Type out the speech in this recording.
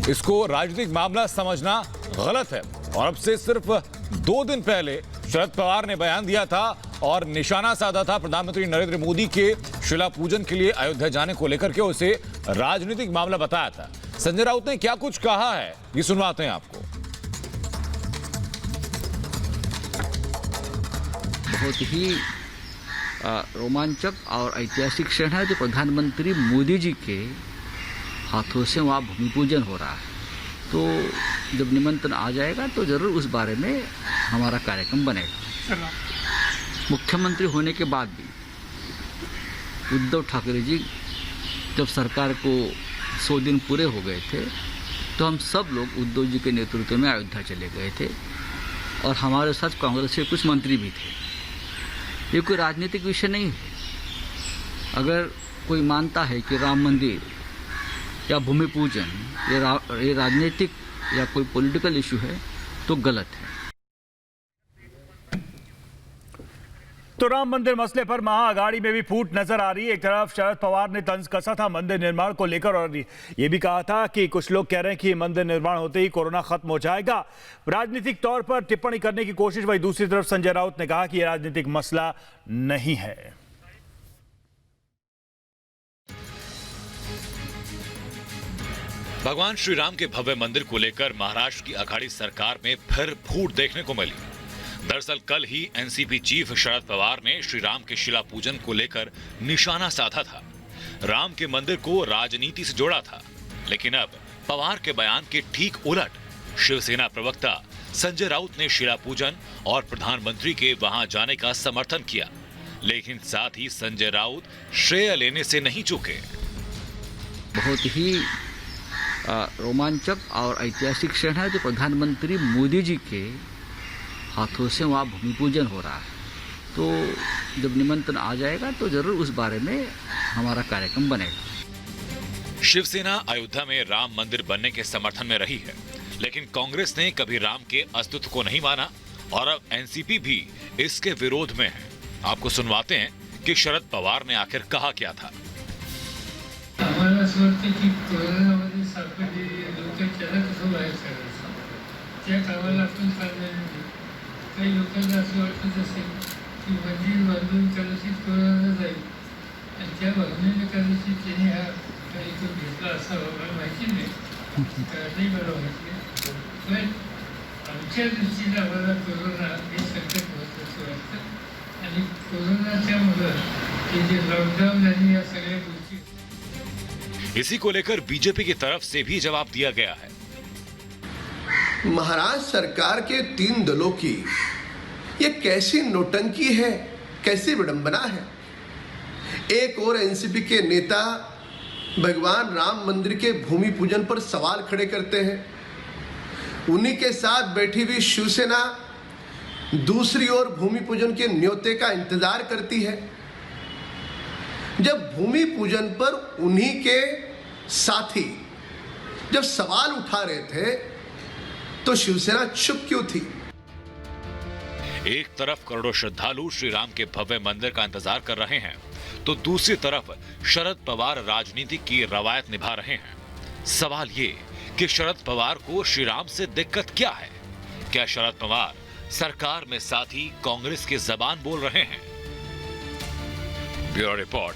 इसको राजनीतिक मामला समझना गलत है। और अब से सिर्फ 2 दिन पहले शरद पवार ने बयान दिया था और निशाना साधा था प्रधानमंत्री नरेंद्र मोदी के शिला पूजन के लिए अयोध्या जाने को लेकर के, उसे राजनीतिक मामला बताया था। संजय राउत ने क्या कुछ कहा है, ये सुनवाते हैं आपको। बहुत ही रोमांचक और ऐतिहासिक क्षण है जो प्रधानमंत्री मोदी जी के हाथों से वहाँ भूमि पूजन हो रहा है। तो जब निमंत्रण आ जाएगा तो जरूर उस बारे में हमारा कार्यक्रम बनेगा। मुख्यमंत्री होने के बाद भी उद्धव ठाकरे जी जब सरकार को 100 दिन पूरे हो गए थे तो हम सब लोग उद्धव जी के नेतृत्व में अयोध्या चले गए थे और हमारे साथ कांग्रेस के कुछ मंत्री भी थे। ये कोई राजनीतिक विषय नहीं है। अगर कोई मानता है कि राम मंदिर या भूमि पूजन ये राजनीतिक या कोई पॉलिटिकल इशू है तो गलत है। तो राम मंदिर मसले पर महाअघाड़ी में भी फूट नजर आ रही है। एक तरफ शरद पवार ने तंज कसा था मंदिर निर्माण को लेकर और ये भी कहा था कि कुछ लोग कह रहे हैं कि मंदिर निर्माण होते ही कोरोना खत्म हो जाएगा, राजनीतिक तौर पर टिप्पणी करने की कोशिश। वहीं दूसरी तरफ संजय राउत ने कहा कि यह राजनीतिक मसला नहीं है। भगवान श्री राम के भव्य मंदिर को लेकर महाराष्ट्र की अघाड़ी सरकार में फिर फूट देखने को मिली। दरअसल कल ही एनसीपी चीफ शरद पवार ने श्री राम के शिला पूजन को लेकर निशाना साधा था। राम के मंदिर को राजनीति से जोड़ा था। लेकिन अब पवार के बयान के ठीक उलट शिवसेना प्रवक्ता संजय राउत ने शिला पूजन और प्रधानमंत्री के वहां जाने का समर्थन किया। लेकिन साथ ही संजय राउत श्रेय लेने से नहीं चूके। बहुत ही रोमांचक और ऐतिहासिक क्षण है जो प्रधानमंत्री मोदी जी के हाथों से वहाँ भूमि पूजन हो रहा है। तो जब निमंत्रण आ जाएगा तो जरूर उस बारे में हमारा कार्यक्रम बनेगा। शिवसेना अयोध्या में राम मंदिर बनने के समर्थन में रही है, लेकिन कांग्रेस ने कभी राम के अस्तित्व को नहीं माना और अब एनसीपी भी इसके विरोध में है। आपको सुनवाते हैं कि शरद पवार ने आखिर कहा क्या था। आम्हाला असं वाटतं की कोरोनामध्ये सापडलेली लोक त्याला कसं बाहेर काढायचं त्या कामाला आपण साधलं नाही। काही लोकांना असं वाटत असेल की मंदिर बांधून कदाचित कोरोना जाईल आणि त्या भावनेने कदाचित त्याने हा कार्यक्रम घेतला असावा, मला माहिती नाही, नाही मला वाटले। पण आमच्या दृष्टीने आम्हाला कोरोना हे संकट महत्त्वाचं वाटतं आणि कोरोनाच्यामुळं हे जे लॉकडाऊन आणि या सगळ्या गोष्टी। इसी को लेकर बीजेपी की तरफ से भी जवाब दिया गया है। महाराष्ट्र सरकार के 3 दलों की ये कैसी नौटंकी है, कैसी विडंबना है। एक और एनसीपी के नेता भगवान राम मंदिर के भूमि पूजन पर सवाल खड़े करते हैं, उन्हीं के साथ बैठी हुई शिवसेना दूसरी ओर भूमि पूजन के न्योते का इंतजार करती है। जब भूमि पूजन पर उन्हीं के साथी जब सवाल उठा रहे थे तो शिवसेना चुप क्यों थी। एक तरफ करोड़ों श्रद्धालु श्री राम के भव्य मंदिर का इंतजार कर रहे हैं, तो दूसरी तरफ शरद पवार राजनीति की रवायत निभा रहे हैं। सवाल ये कि शरद पवार को श्री राम से दिक्कत क्या है? क्या शरद पवार सरकार में साथी कांग्रेस की जबान बोल रहे हैं? Bureau report.